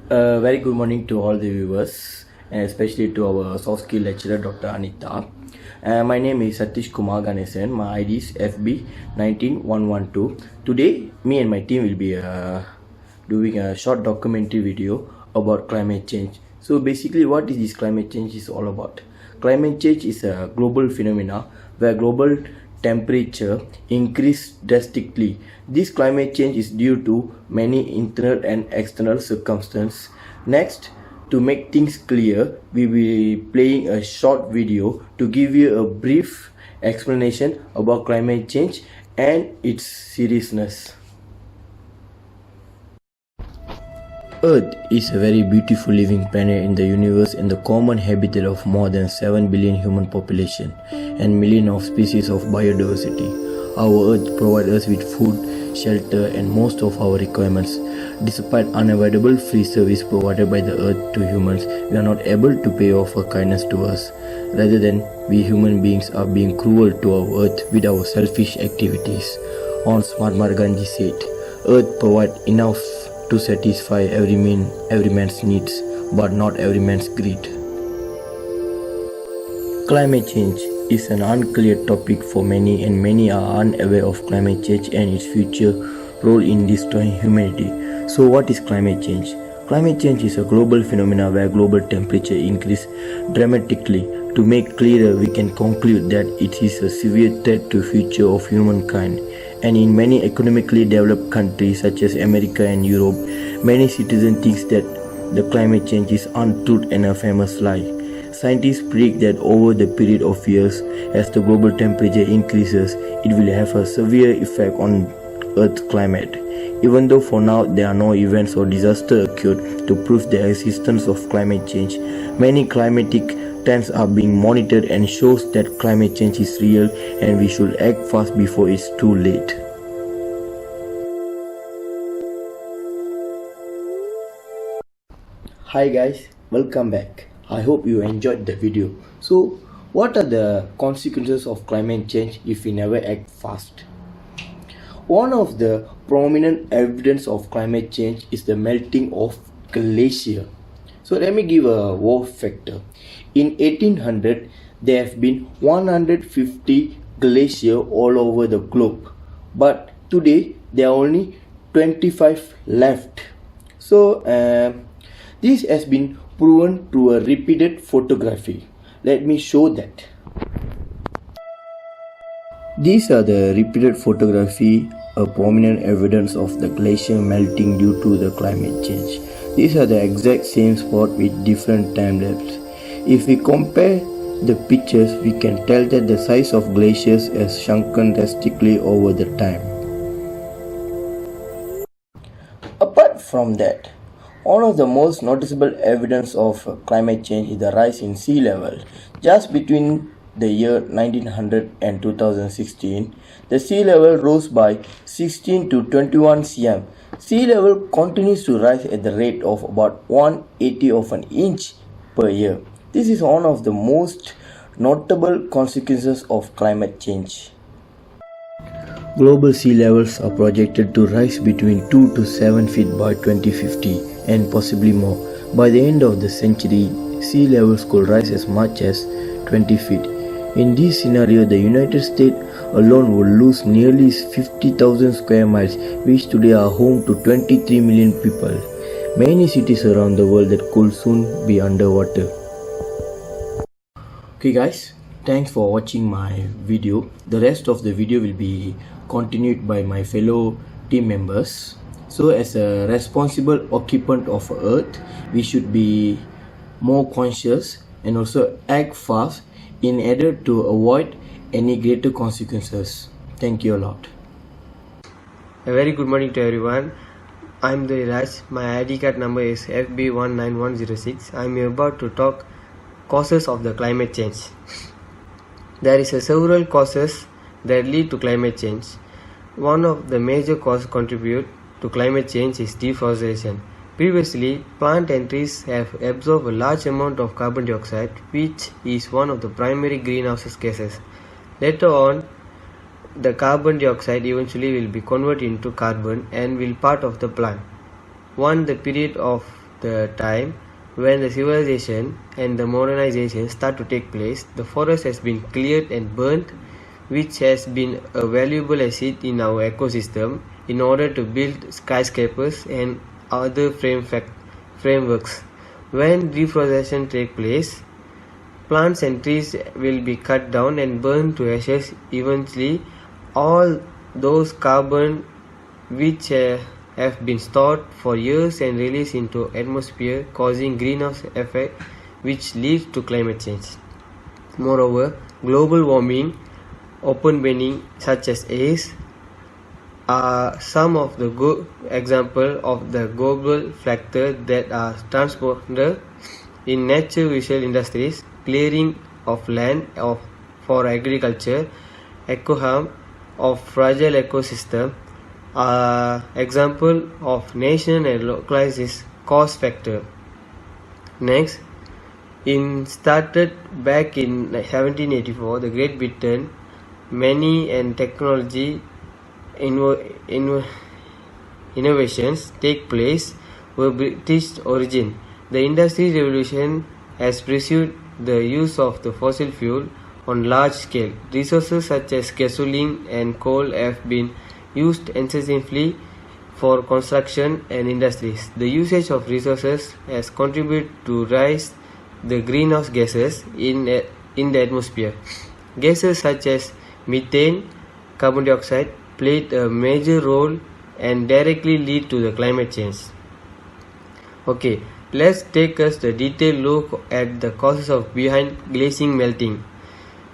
Very good morning to all the viewers, and especially to our soft skill lecturer, Dr. Anita. My name is Satish Kumar Ganesan. My ID is FB19112. Today, me and my team will be doing a short documentary video about climate change. So basically, what is this climate change is all about? Climate change is a global phenomena where global temperature increase drastically. This climate change is due to many internal and external circumstances. Next, to make things clear, we will be playing a short video to give you a brief explanation about climate change and its seriousness. Earth is a very beautiful living planet in the universe and the common habitat of more than 7 billion human population and millions of species of biodiversity. Our Earth provides us with food, shelter and most of our requirements. Despite unavoidable free service provided by the Earth to humans, we are not able to pay off her kindness to us. Rather than we human beings are being cruel to our Earth with our selfish activities. On Mahatma Gandhi said, Earth provides enough to satisfy every man's needs, but not every man's greed. Climate change is an unclear topic for many, and many are unaware of climate change and its future role in destroying humanity. So what is climate change? Climate change is a global phenomenon where global temperature increases dramatically. To make clearer, we can conclude that it is a severe threat to the future of humankind. And in many economically developed countries such as America and Europe, many citizens think that the climate change is untruth and a famous lie. Scientists predict that over the period of years, as the global temperature increases, it will have a severe effect on Earth's climate. Even though for now there are no events or disasters occurred to prove the existence of climate change, many climatic trends are being monitored and shows that climate change is real and we should act fast before it's too late. Hi guys, welcome back. I hope you enjoyed the video. So, what are the consequences of climate change if we never act fast? One of the prominent evidence of climate change is the melting of glacier. So let me give a wow factor. In 1800, there have been 150 glaciers all over the globe, but today there are only 25 left. So this has been proven through a repeated photography. Let me show that. These are the repeated photography, a prominent evidence of the glacier melting due to the climate change. These are the exact same spot with different time lapse. If we compare the pictures, we can tell that the size of glaciers has shrunken drastically over the time. Apart from that, one of the most noticeable evidence of climate change is the rise in sea level. Just between the year 1900 and 2016, the sea level rose by 16 to 21 cm. Sea level continues to rise at the rate of about 1/80 of an inch per year. This is one of the most notable consequences of climate change. Global sea levels are projected to rise between 2 to 7 feet by 2050 and possibly more. By the end of the century, sea levels could rise as much as 20 feet. In this scenario, the United States alone will lose nearly 50,000 square miles, which today are home to 23 million people. Many cities around the world that could soon be underwater. Okay guys, thanks for watching my video. The rest of the video will be continued by my fellow team members. So as a responsible occupant of Earth, we should be more conscious and also act fast in order to avoid any greater consequences. Thank you a lot. A very good morning to everyone. I'm the Raj. My ID card number is FB19106. I'm about to talk causes of the climate change. There is several causes that lead to climate change. One of the major causes contribute to climate change is deforestation. Previously, plants and trees have absorbed a large amount of carbon dioxide, which is one of the primary greenhouse gases. Later on, the carbon dioxide eventually will be converted into carbon and will part of the plant. Once the period of the time when the civilization and the modernization start to take place, the forest has been cleared and burnt, which has been a valuable asset in our ecosystem in order to build skyscrapers and other frameworks. When deforestation takes place, plants and trees will be cut down and burned to ashes. Eventually, all those carbon which have been stored for years and released into atmosphere, causing greenhouse effect, which leads to climate change. Moreover, global warming, open burning such as ACE, are some of the good examples of the global factors that are transported in natural visual industries, clearing of land for agriculture, eco harm of fragile ecosystem, are example of national and localized cost factor. Next, started back in 1784, the Great Britain, many and technology innovations take place were British origin. The Industrial Revolution has pursued the use of the fossil fuel on large scale. Resources such as gasoline and coal have been used extensively for construction and industries. The usage of resources has contributed to rise the greenhouse gases in the atmosphere. Gases such as methane, carbon dioxide played a major role and directly lead to the climate change. Okay, let's take us the detailed look at the causes of behind glacier melting.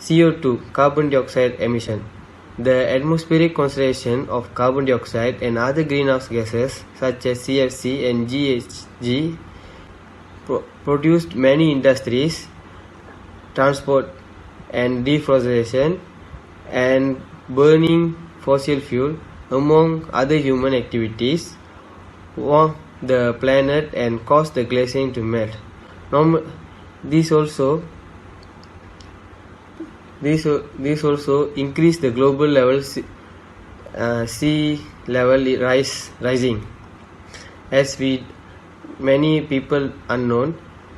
CO2, carbon dioxide emission. The atmospheric concentration of carbon dioxide and other greenhouse gases such as CFC and GHG produced many industries, transport and deforestation and burning fossil fuel among other human activities warm the planet and cause the glacier to melt. This also increase the global level sea level rising. As many people unknown,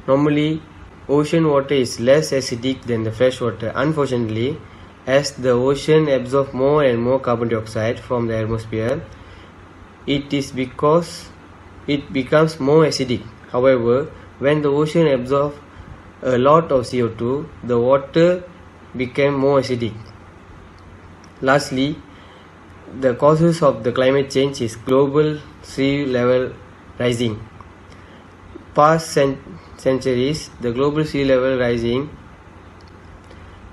normally ocean water is less acidic than the fresh water. Unfortunately, as the ocean absorbs more and more carbon dioxide from the atmosphere, it becomes more acidic. However, when the ocean absorbs a lot of CO2, the water became more acidic. Lastly, the causes of the climate change is global sea level rising. Past centuries, the global sea level rising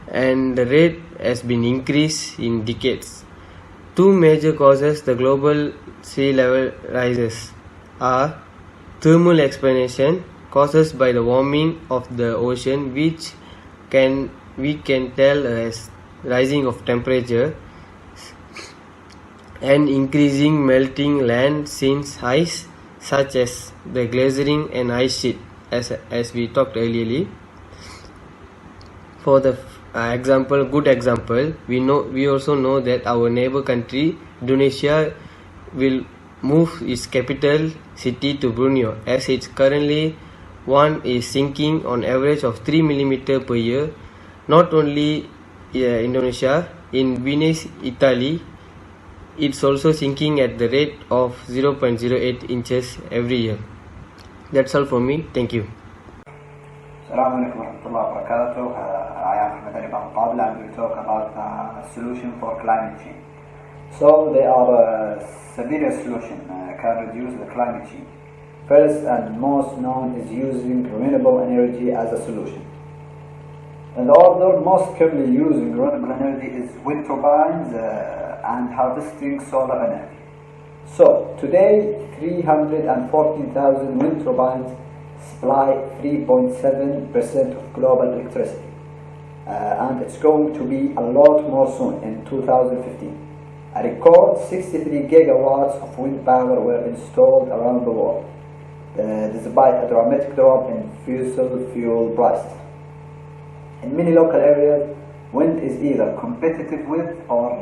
and the rate has been increased in decades. Two major causes the global sea level rises are thermal expansion caused by the warming of the ocean, which we can tell as rising of temperature, and increasing melting land since ice such as the glaciering and ice sheet as we talked earlier. For the good example, we also know that our neighbor country Indonesia will move its capital city to Borneo, as it's currently one is sinking on average of 3 mm per year. Not only Indonesia, in Venice, Italy, it's also sinking at the rate of 0.08 inches every year. That's all from me. Thank you. Assalamu alaikum warahmatullahi wabarakatuh. I am Ahmed Ali Banqabil and we will talk about a solution for climate change. So there are severe solutions can reduce the climate change. First and most known is using renewable energy as a solution. And the other most commonly using renewable energy is wind turbines and harvesting solar energy. So today 314,000 wind turbines supply 3.7% of global electricity, and it's going to be a lot more soon in 2015. A record 63 gigawatts of wind power were installed around the world, despite a dramatic drop in fossil fuel prices. In many local areas, wind is either competitive with or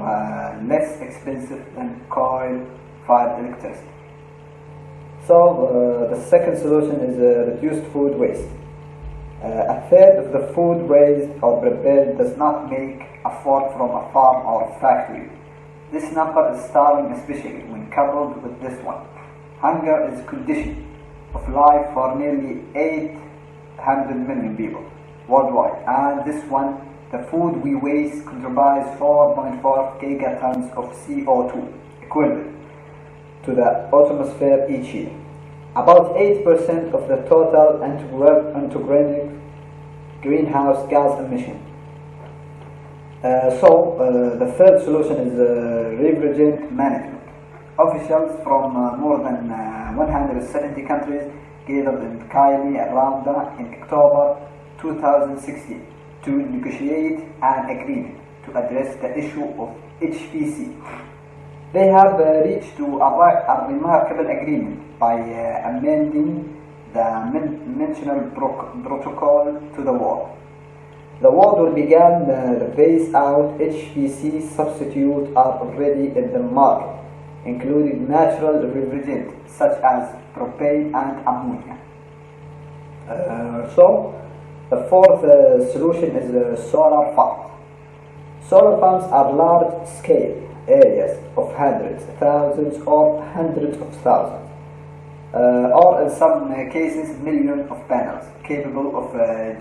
less expensive than coal-fired electricity. the second solution is reduced food waste. A third of the food raised or prepared does not make a fork from a farm or factory. This number is startling, especially when coupled with this one. Hunger is a condition of life for nearly 800 million people worldwide, and this one, the food we waste, contributes 4.4 gigatons of CO2, equivalent to the atmosphere each year. About 8% of the total anthropogenic greenhouse gas emission. The third solution is refrigerant management. Officials from more than 170 countries gathered in Cairo, Rwanda in October 2016 to negotiate an agreement to address the issue of HPC. They have reached to a remarkable agreement by amending the mentioned protocol to the world. The world will begin the phase out HPC substitutes are already in the market, including natural refrigerants such as propane and ammonia. The fourth solution is solar farms. Solar farms are large-scale areas of hundreds, thousands, or hundreds of thousands, or in some cases millions of panels, capable of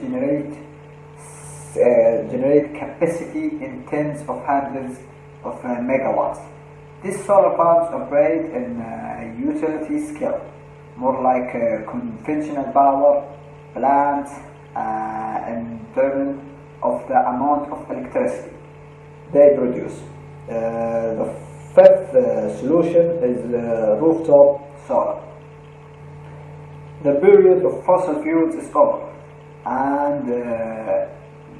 generate capacity in tens of hundreds of megawatts. These solar farms operate in utility scale, more like conventional power plants in terms of the amount of electricity they produce. The fifth solution is rooftop solar. The period of fossil fuels is over, and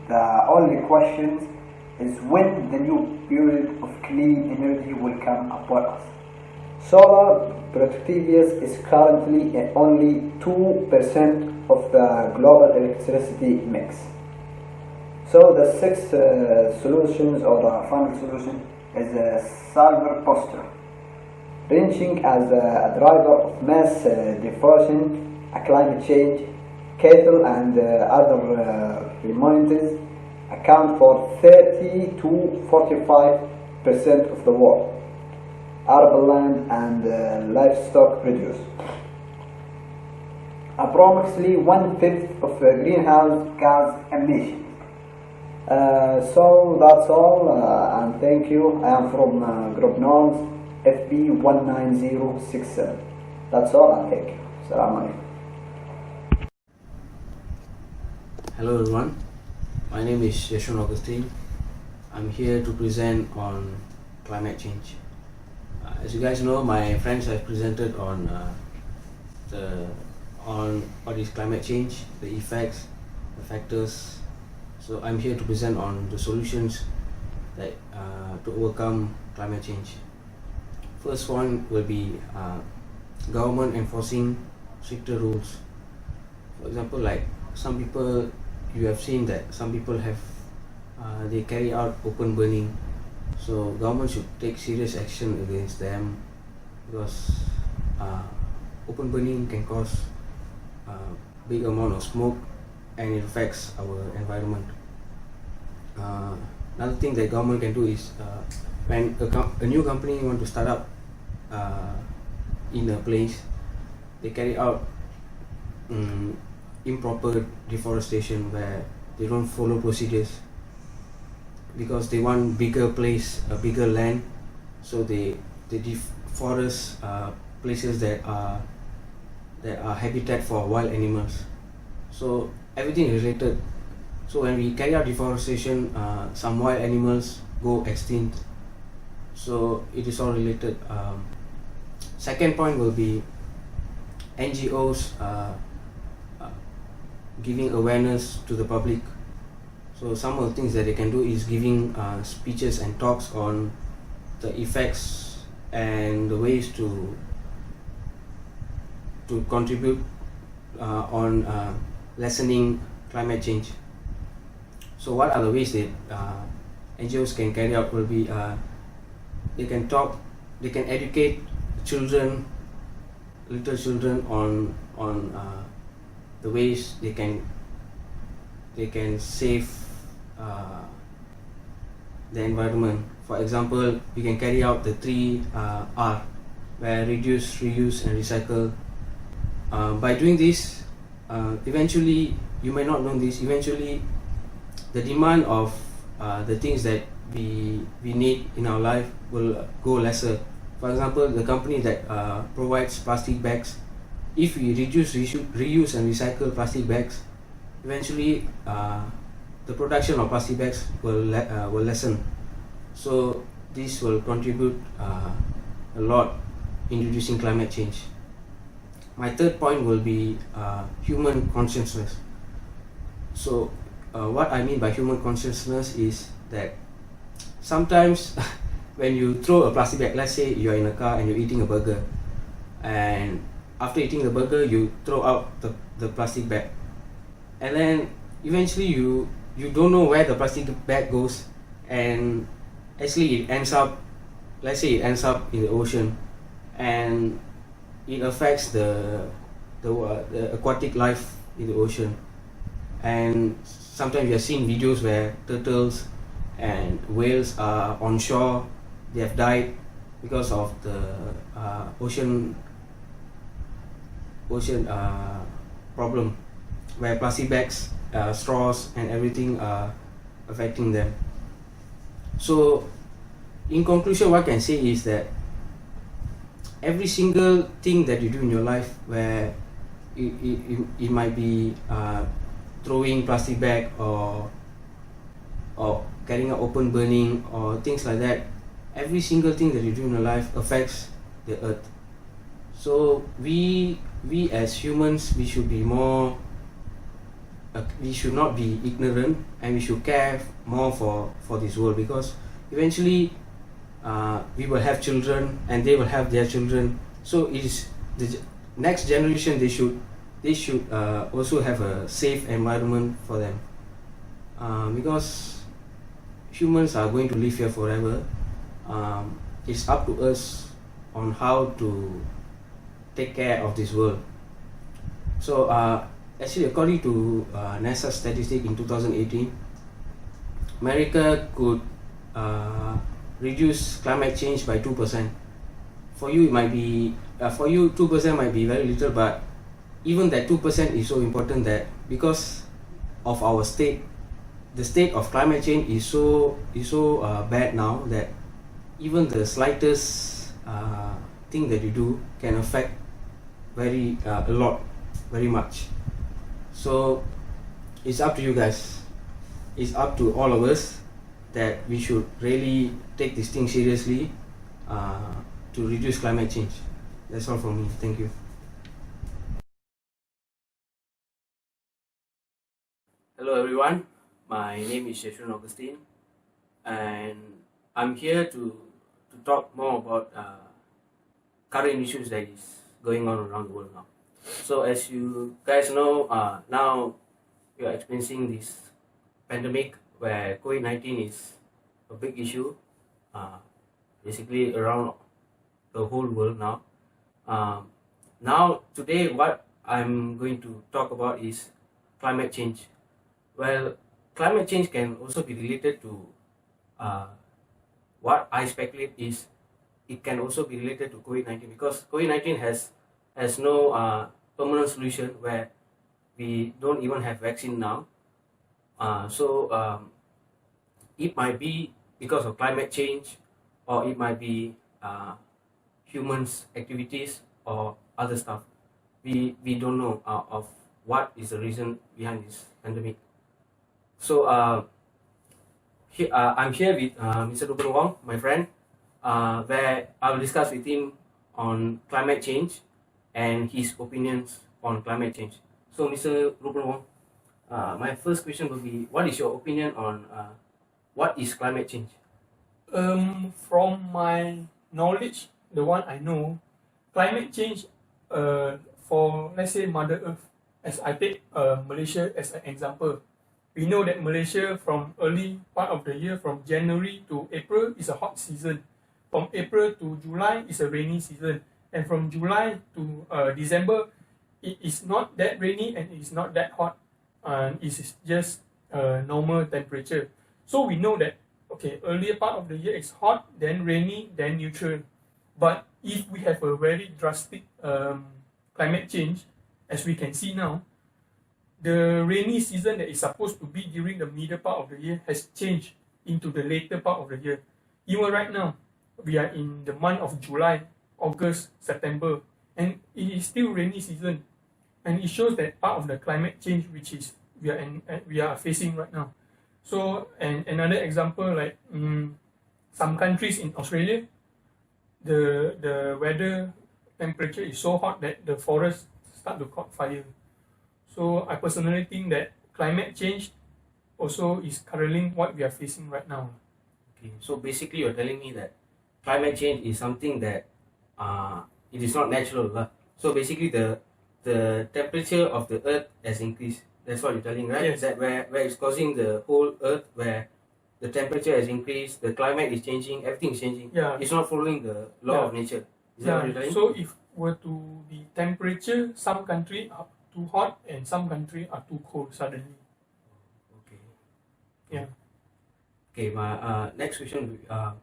the only question is when the new period of clean energy will come upon us. Solar productiveness is currently at only 2% of the global electricity mix. So the sixth solutions, or the final solution, is a silver posture, ranging as a driver of mass deforestation, climate change, cattle and other reminders account for 30 to 45% of the world arable land and livestock produce. Approximately 1/5 of greenhouse gas emissions. So that's all, and thank you. I am from Group Norms FB19067. That's all, and thank you. Assalamu alaikum. Hello everyone, my name is Yashun Augustine. I'm here to present on climate change. As you guys know, my friends have presented on what is climate change, the effects, the factors. So I'm here to present on the solutions that to overcome climate change. First one will be government enforcing stricter rules. For example, like some people, you have seen that some people have they carry out open burning. So government should take serious action against them, because open burning can cause big amount of smoke and it affects our environment. Another thing that government can do is when a new company want to start up in a place, they carry out improper deforestation where they don't follow procedures because they want bigger place, a bigger land, so they deforest places that are habitat for wild animals. So everything is related. So when we carry out deforestation, some wild animals go extinct. So it is all related. Second point will be NGOs giving awareness to the public. So some of the things that they can do is giving speeches and talks on the effects and the ways to contribute on lessening climate change. So what are the ways that NGOs can carry out will be they can educate children little children on the ways they can save the environment. For example, we can carry out the 3R, where reduce, reuse, and recycle. By doing this, eventually, you may not know this, eventually the demand of the things that we need in our life will go lesser. For example, the company that provides plastic bags, if we reduce, reuse, and recycle plastic bags, eventually the production of plastic bags will lessen. So this will contribute a lot in reducing climate change. My third point will be human consciousness. So what I mean by human consciousness is that sometimes when you throw a plastic bag, let's say you're in a car and you're eating a burger, and after eating the burger you throw out the plastic bag, and then eventually you don't know where the plastic bag goes, and actually it ends up, let's say it ends up in the ocean, and it affects the aquatic life in the ocean. And sometimes we have seen videos where turtles and whales are on shore, they have died because of the ocean problem, where plastic bags, straws, and everything are affecting them. So in conclusion, what I can say is that every single thing that you do in your life, where it might be throwing plastic bag or carrying out open burning or things like that, every single thing that you do in your life affects the earth. So we as humans, we should be more we should not be ignorant, and we should care more for this world, because eventually we will have children and they will have their children. So it is the next generation, they should also have a safe environment for them, because humans are going to live here forever. It's up to us on how to take care of this world. So actually, according to NASA statistic in 2018, America could reduce climate change by 2%. For you, it might be 2% might be very little, but even that 2% is so important, that because of our state, the state of climate change is so bad now, that even the slightest thing that you do can affect very much. So it's up to you guys, it's up to all of us, that we should really take this thing seriously to reduce climate change. That's all from me. Thank you. Hello everyone, my name is Sheshun Augustine, and I'm here to talk more about current issues that is going on around the world now. So as you guys know, now we are experiencing this pandemic where COVID-19 is a big issue, basically around the whole world now. Now today what I'm going to talk about is climate change. Well, climate change can also be related to what I speculate is it can also be related to COVID-19, because COVID-19 has no permanent solution, where we don't even have vaccine now. So it might be because of climate change, or it might be humans' activities or other stuff. We don't know of what is the reason behind this pandemic. So I'm here with Mr. Ruben Wong, my friend, where I will discuss with him on climate change and his opinions on climate change. So Mr. Ruben Wong, my first question will be, what is your opinion on what is climate change? From my knowledge, the one I know, climate change for, let's say, Mother Earth, as I take Malaysia as an example, we know that Malaysia, from early part of the year, from January to April, is a hot season. From April to July is a rainy season. and from July to December, it is not that rainy and it is not that hot, and it is just normal temperature. So we know that okay, earlier part of the year is hot, then rainy, then neutral. But if we have a very drastic climate change, as we can see now, the rainy season that is supposed to be during the middle part of the year has changed into the later part of the year. Even right now, we are in the month of July, August, September, and it is still rainy season. And it shows that part of the climate change which is we are facing right now. So, and another example, like some countries in Australia, the weather temperature is so hot that the forests start to caught fire. So I personally think that climate change also is currently what we are facing right now. Okay, so basically you're telling me that climate change is something that it is not natural lah. So basically the temperature of the earth has increased. That's what you're telling, right? Yes. That where it's causing the whole earth, where the temperature has increased, the climate is changing, everything is changing. Yeah. It's not following the law of nature. Is that what you're telling? So if were to be temperature, some country are too hot and some country are too cold suddenly. Okay. Yeah. Okay, my next question will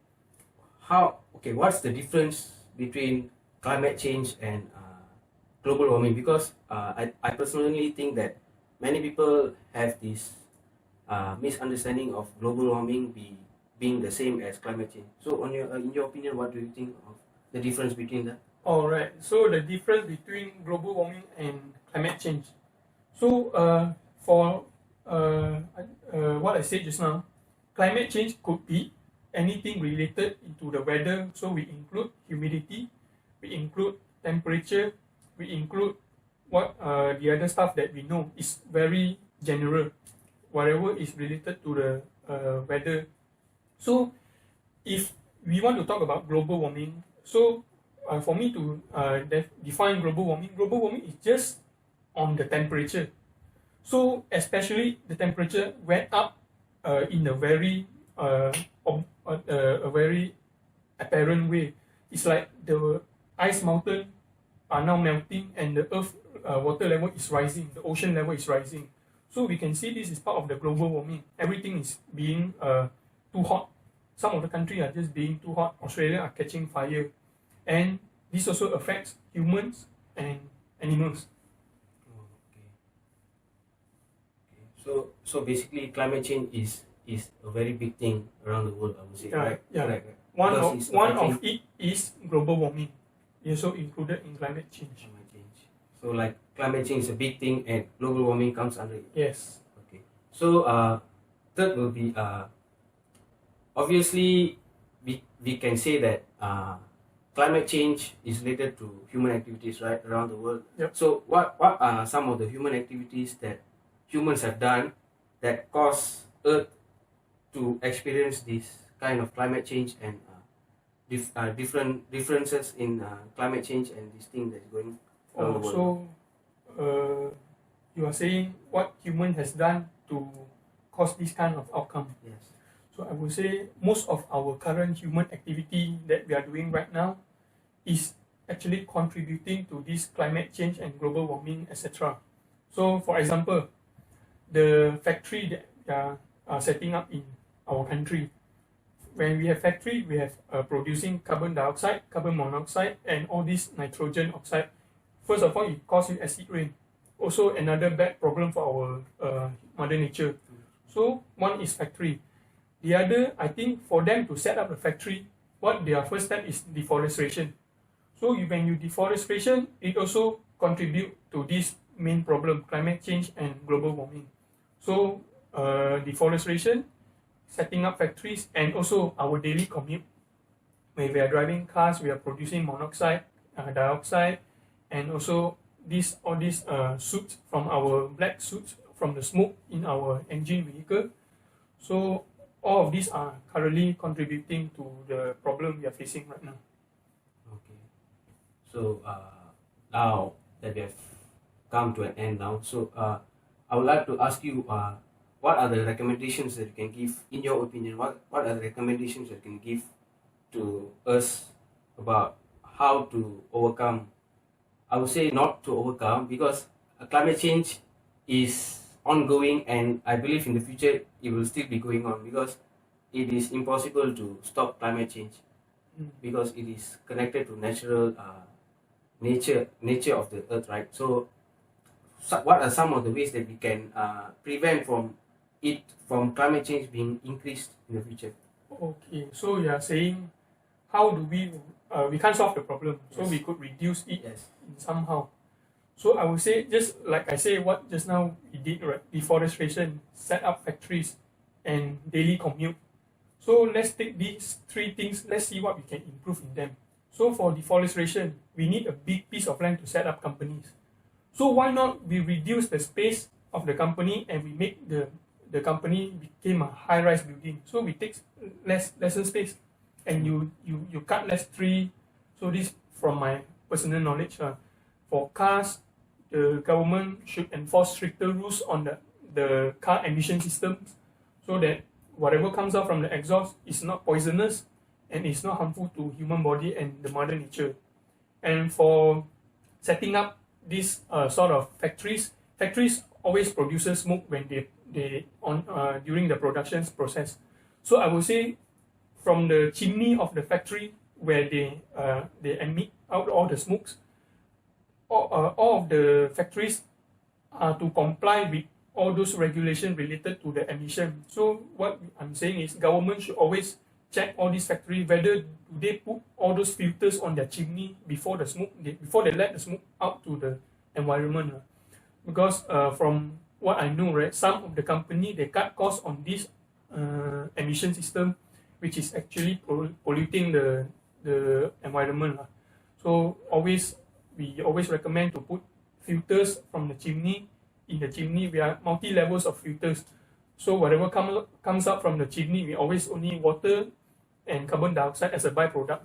be, what's the difference between climate change and global warming? Because I personally think that many people have this misunderstanding of global warming being the same as climate change. So in your opinion, what do you think of the difference between that? Alright, so the difference between global warming and climate change. So for what I said just now, climate change could be anything related into the weather. So we include humidity, we include temperature, we include what the other stuff that we know is very general. Whatever is related to the weather. So if we want to talk about global warming, so for me to define global warming is just on the temperature. So especially the temperature went up in a very apparent way. It's like the ice mountain are now melting and the earth water level is rising, the ocean level is rising. So we can see this is part of the global warming. Everything is being too hot. Some of the countries are just being too hot. Australia are catching fire. And this also affects humans and animals. So basically climate change is a very big thing around the world, I would say, right? Yeah. Correct. One Because of it is global warming. It's also included in climate change. Climate change. So like climate change is a big thing and global warming comes under it. Yes. Okay. So third will be obviously we can say that climate change is related to human activities, right, around the world. Yep. So what are some of the human activities that humans have done that cause Earth to experience this kind of climate change and different differences in climate change and this thing that's going around the world? So you are saying what human has done to cause this kind of outcome. Yes. So I would say most of our current human activity that we are doing right now is actually contributing to this climate change and global warming, etc. So for example, the factory that we are setting up in our country, when we have factory, we have producing carbon dioxide, carbon monoxide, and all this nitrogen oxide. First of all, it causes acid rain. Also another bad problem for our mother nature. So one is factory. The other, I think for them to set up a factory, what their first step is deforestation. So when you deforestation, it also contribute to this main problem, climate change and global warming. So deforestation, setting up factories, and also our daily commute. When we are driving cars, we are producing monoxide, dioxide, and also all these soot from our black soot from the smoke in our engine vehicle. So all of these are currently contributing to the problem we are facing right now. Okay. So now that we have come to an end now, so I would like to ask you, what are the recommendations that you can give, in your opinion, what are the recommendations that you can give to us about how to overcome. I would say not to overcome, because climate change is ongoing, and I believe in the future it will still be going on, because it is impossible to stop climate change, because it is connected to natural nature of the earth, right? So what are some of the ways that we can prevent from climate change being increased in the future? Okay, so you are saying how do we can't solve the problem, so Yes. we could reduce it Yes. somehow. So I would say, just like I say what just now we did, right? Deforestation, set up factories, and daily commute. So let's take these three things, let's see what we can improve in them. So for deforestation, we need a big piece of land to set up companies. So why not we reduce the space of the company and we make the company became a high-rise building. So we take lesser space, and you cut less tree. So this from my personal knowledge. For cars, the government should enforce stricter rules on the car emission systems, so that whatever comes out from the exhaust is not poisonous and is not harmful to human body and the mother nature. And for setting up these sort of factories always produces smoke when they on during the production process. So I would say from the chimney of the factory where they emit out all the smokes, all of the factories are to comply with all those regulations related to the emission. So what I'm saying is government should always check all these factories whether do they put all those filters on their chimney before they let the smoke out to the environment. Because from what I know, right, some of the company they cut costs on this emission system, which is actually polluting the environment. So we always recommend to put filters from the chimney. In the chimney, we have multi levels of filters. So whatever comes out from the chimney, we always only water and carbon dioxide as a byproduct.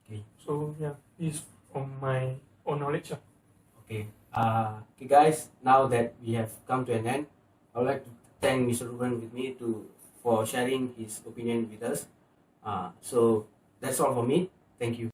Okay. So yeah, this is from my own knowledge. Okay. Okay, guys. Now that we have come to an end, I would like to thank Mr. Ruben with me for sharing his opinion with us. So that's all for me. Thank you.